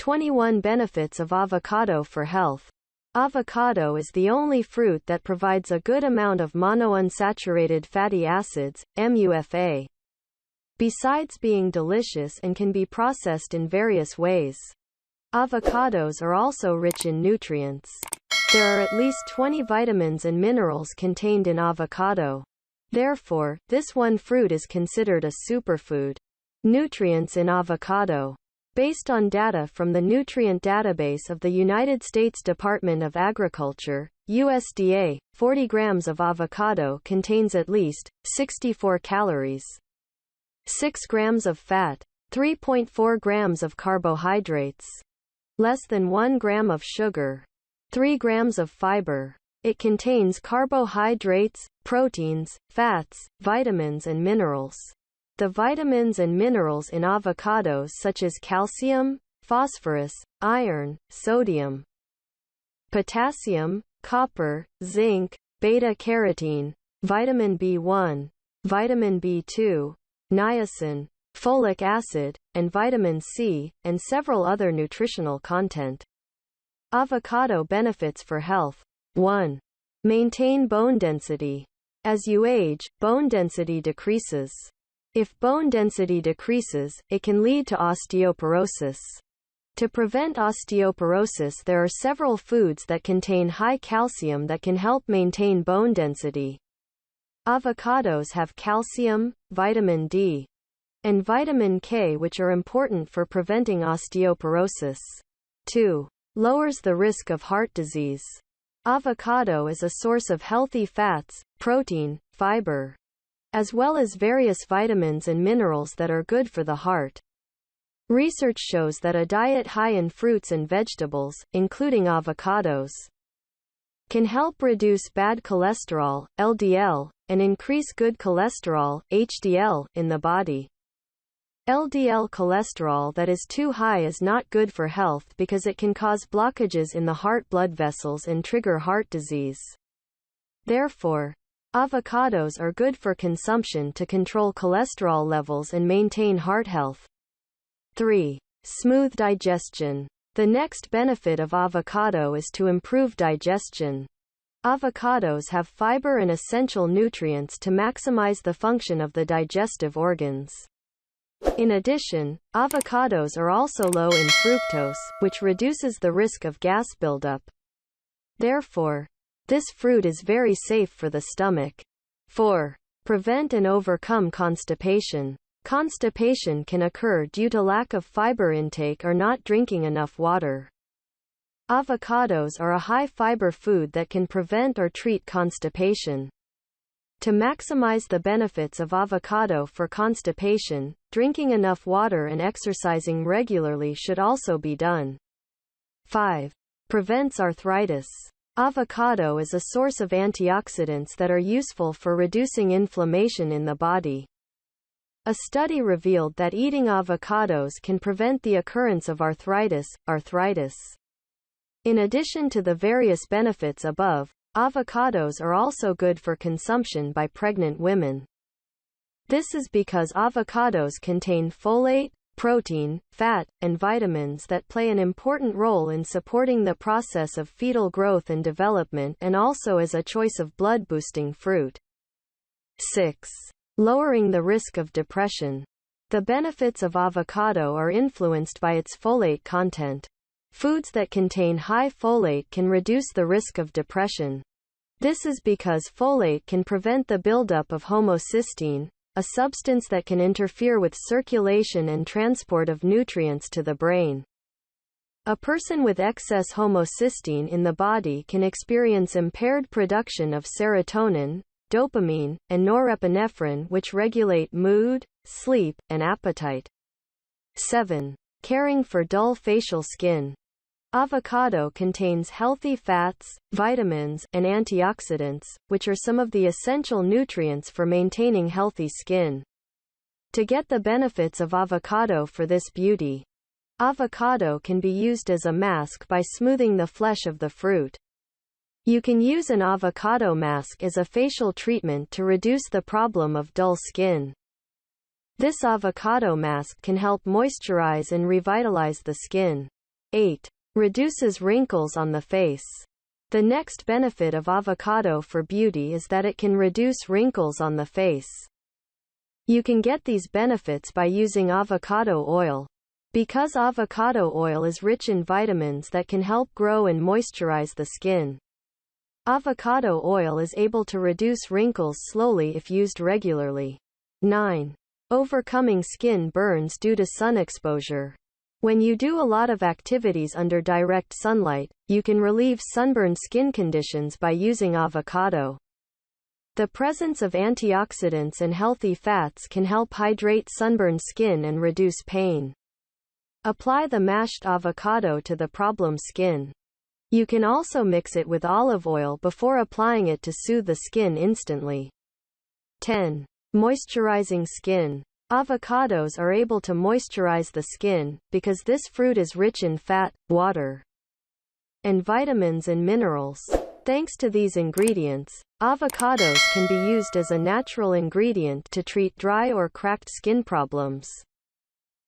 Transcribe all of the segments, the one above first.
21 Benefits of avocado for health. Avocado is the only fruit that provides a good amount of monounsaturated fatty acids, MUFA. Besides being delicious and can be processed in various ways, avocados are also rich in nutrients. There are at least 20 vitamins and minerals contained in avocado. Therefore, this one fruit is considered a superfood. Nutrients in avocado. Based on data from the Nutrient Database of the United States Department of Agriculture, USDA, 40 grams of avocado contains at least 64 calories, 6 grams of fat, 3.4 grams of carbohydrates, less than 1 gram of sugar, 3 grams of fiber. It contains carbohydrates, proteins, fats, vitamins and minerals. The vitamins and minerals in avocados such as calcium, phosphorus, iron, sodium, potassium, copper, zinc, beta-carotene, vitamin B1, vitamin B2, niacin, folic acid, and vitamin C, and several other nutritional content. Avocado benefits for health. 1. Maintain bone density. As you age, bone density decreases. If bone density decreases, it can lead to osteoporosis. To prevent osteoporosis, there are several foods that contain high calcium that can help maintain bone density. Avocados have calcium, vitamin D, and vitamin K, which are important for preventing osteoporosis. 2. Lowers the risk of heart disease. Avocado is a source of healthy fats, protein, fiber, as well as various vitamins and minerals that are good for the heart. Research shows that a diet high in fruits and vegetables, including avocados, can help reduce bad cholesterol, LDL, and increase good cholesterol, HDL, in the body. LDL cholesterol that is too high is not good for health because it can cause blockages in the heart blood vessels and trigger heart disease. Therefore, avocados are good for consumption to control cholesterol levels and maintain heart health. 3. Smooth digestion. The next benefit of avocado is to improve digestion. Avocados have fiber and essential nutrients to maximize the function of the digestive organs. In addition, avocados are also low in fructose, which reduces the risk of gas buildup. Therefore, this fruit is very safe for the stomach. 4. Prevent and overcome constipation. Constipation can occur due to lack of fiber intake or not drinking enough water. Avocados are a high-fiber food that can prevent or treat constipation. To maximize the benefits of avocado for constipation, drinking enough water and exercising regularly should also be done. 5. Prevents arthritis. Avocado is a source of antioxidants that are useful for reducing inflammation in the body. A study revealed that eating avocados can prevent the occurrence of arthritis. In addition to the various benefits above, avocados are also good for consumption by pregnant women. This is because avocados contain folate, protein, fat, and vitamins that play an important role in supporting the process of fetal growth and development and also as a choice of blood-boosting fruit. 6. Lowering the risk of depression. The benefits of avocado are influenced by its folate content. Foods that contain high folate can reduce the risk of depression. This is because folate can prevent the buildup of homocysteine, a substance that can interfere with circulation and transport of nutrients to the brain. A person with excess homocysteine in the body can experience impaired production of serotonin, dopamine, and norepinephrine, which regulate mood, sleep, and appetite. 7. Caring for dull facial skin. Avocado contains healthy fats, vitamins, and antioxidants, which are some of the essential nutrients for maintaining healthy skin. To get the benefits of avocado for this beauty, avocado can be used as a mask by smoothing the flesh of the fruit. You can use an avocado mask as a facial treatment to reduce the problem of dull skin. This avocado mask can help moisturize and revitalize the skin. 8. Reduces wrinkles on the face. The next benefit of avocado for beauty is that it can reduce wrinkles on the face. You can get these benefits by using avocado oil. Because avocado oil is rich in vitamins that can help grow and moisturize the skin. Avocado oil is able to reduce wrinkles slowly if used regularly. 9. Overcoming skin burns due to sun exposure. When you do a lot of activities under direct sunlight, you can relieve sunburned skin conditions by using avocado. The presence of antioxidants and healthy fats can help hydrate sunburned skin and reduce pain. Apply the mashed avocado to the problem skin. You can also mix it with olive oil before applying it to soothe the skin instantly. 10. Moisturizing skin. Avocados are able to moisturize the skin, because this fruit is rich in fat, water, and vitamins and minerals. Thanks to these ingredients, avocados can be used as a natural ingredient to treat dry or cracked skin problems.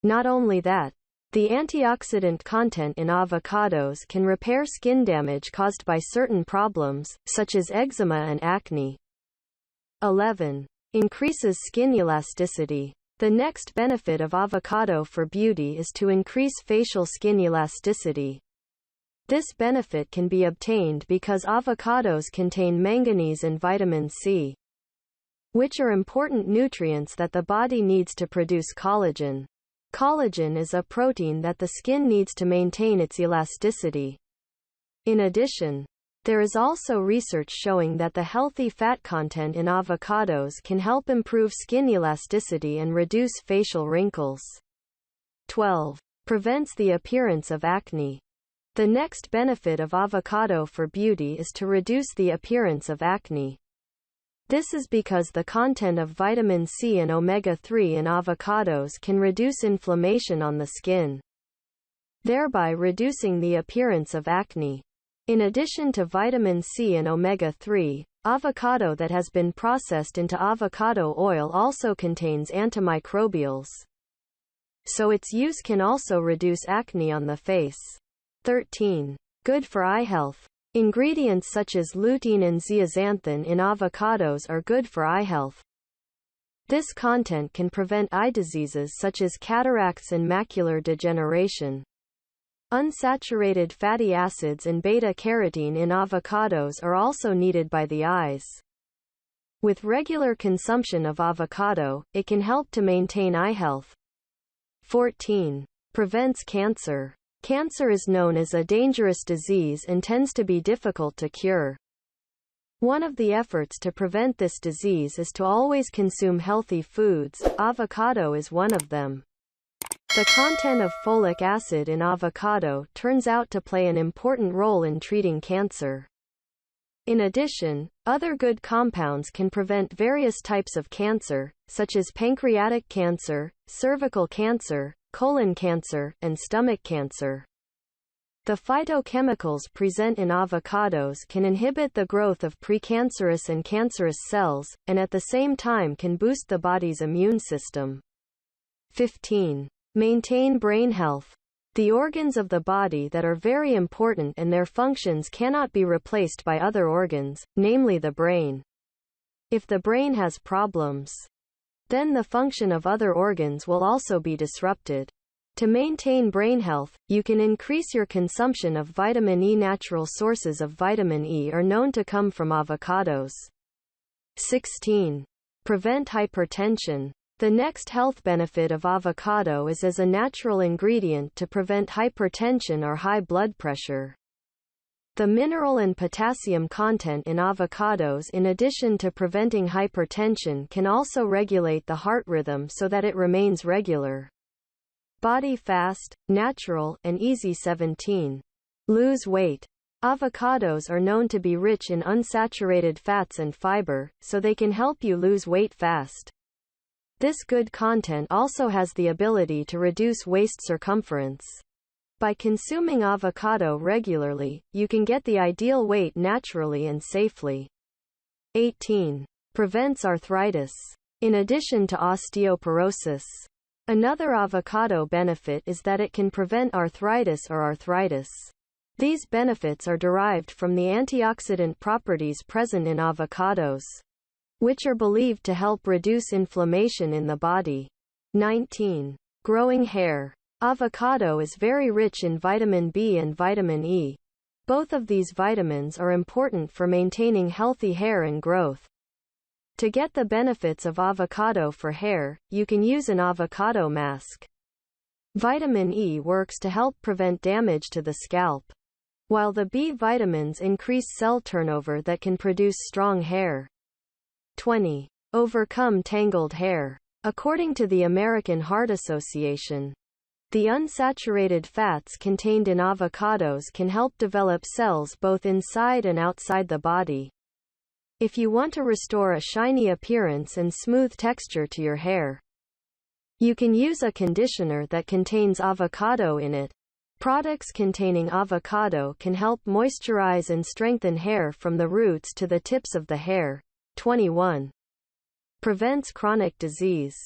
Not only that, the antioxidant content in avocados can repair skin damage caused by certain problems, such as eczema and acne. 11. Increases skin elasticity. The next benefit of avocado for beauty is to increase facial skin elasticity. This benefit can be obtained because avocados contain manganese and vitamin C, which are important nutrients that the body needs to produce collagen. Collagen is a protein that the skin needs to maintain its elasticity. In addition, there is also research showing that the healthy fat content in avocados can help improve skin elasticity and reduce facial wrinkles. 12. Prevents the appearance of acne. The next benefit of avocado for beauty is to reduce the appearance of acne. This is because the content of vitamin C and omega-3 in avocados can reduce inflammation on the skin, thereby reducing the appearance of acne. In addition to vitamin C and omega-3, avocado that has been processed into avocado oil also contains antimicrobials, so its use can also reduce acne on the face. 13. Good for eye health. Ingredients such as lutein and zeaxanthin in avocados are good for eye health. This content can prevent eye diseases such as cataracts and macular degeneration. Unsaturated fatty acids and beta-carotene in avocados are also needed by the eyes. With regular consumption of avocado, it can help to maintain eye health. 14. Prevents cancer. Cancer is known as a dangerous disease and tends to be difficult to cure. One of the efforts to prevent this disease is to always consume healthy foods. Avocado is one of them. The content of folic acid in avocado turns out to play an important role in treating cancer. In addition, other good compounds can prevent various types of cancer, such as pancreatic cancer, cervical cancer, colon cancer, and stomach cancer. The phytochemicals present in avocados can inhibit the growth of precancerous and cancerous cells, and at the same time can boost the body's immune system. 15. Maintain brain health. The organs of the body that are very important and their functions cannot be replaced by other organs, namely the brain. If the brain has problems, then the function of other organs will also be disrupted. To maintain brain health, you can increase your consumption of vitamin E. Natural sources of vitamin E are known to come from avocados. 16. Prevent hypertension. The next health benefit of avocado is as a natural ingredient to prevent hypertension or high blood pressure. The mineral and potassium content in avocados, in addition to preventing hypertension, can also regulate the heart rhythm so that it remains regular. Body fast, natural, and easy. 17. Lose weight. Avocados are known to be rich in unsaturated fats and fiber, so they can help you lose weight fast. This good content also has the ability to reduce waist circumference. By consuming avocado regularly, you can get the ideal weight naturally and safely. 18. Prevents arthritis. In addition to osteoporosis, Another avocado benefit is that it can prevent arthritis or arthritis. These benefits are derived from the antioxidant properties present in avocados, which are believed to help reduce inflammation in the body. 19. Growing hair. Avocado is very rich in vitamin B and vitamin E. Both of these vitamins are important for maintaining healthy hair and growth. To get the benefits of avocado for hair, you can use an avocado mask. Vitamin E works to help prevent damage to the scalp, while the B vitamins increase cell turnover that can produce strong hair. 20. Overcome tangled hair. According to the American Heart Association, the unsaturated fats contained in avocados can help develop cells both inside and outside the body. If you want to restore a shiny appearance and smooth texture to your hair, you can use a conditioner that contains avocado in it. Products containing avocado can help moisturize and strengthen hair from the roots to the tips of the hair. 21. Prevents chronic disease.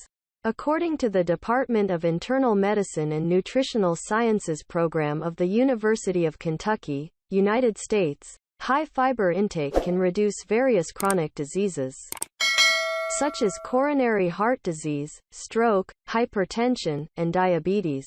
According to the Department of Internal Medicine and Nutritional Sciences program of the University of Kentucky, United States, high fiber intake can reduce various chronic diseases, such as coronary heart disease, stroke, hypertension, and diabetes.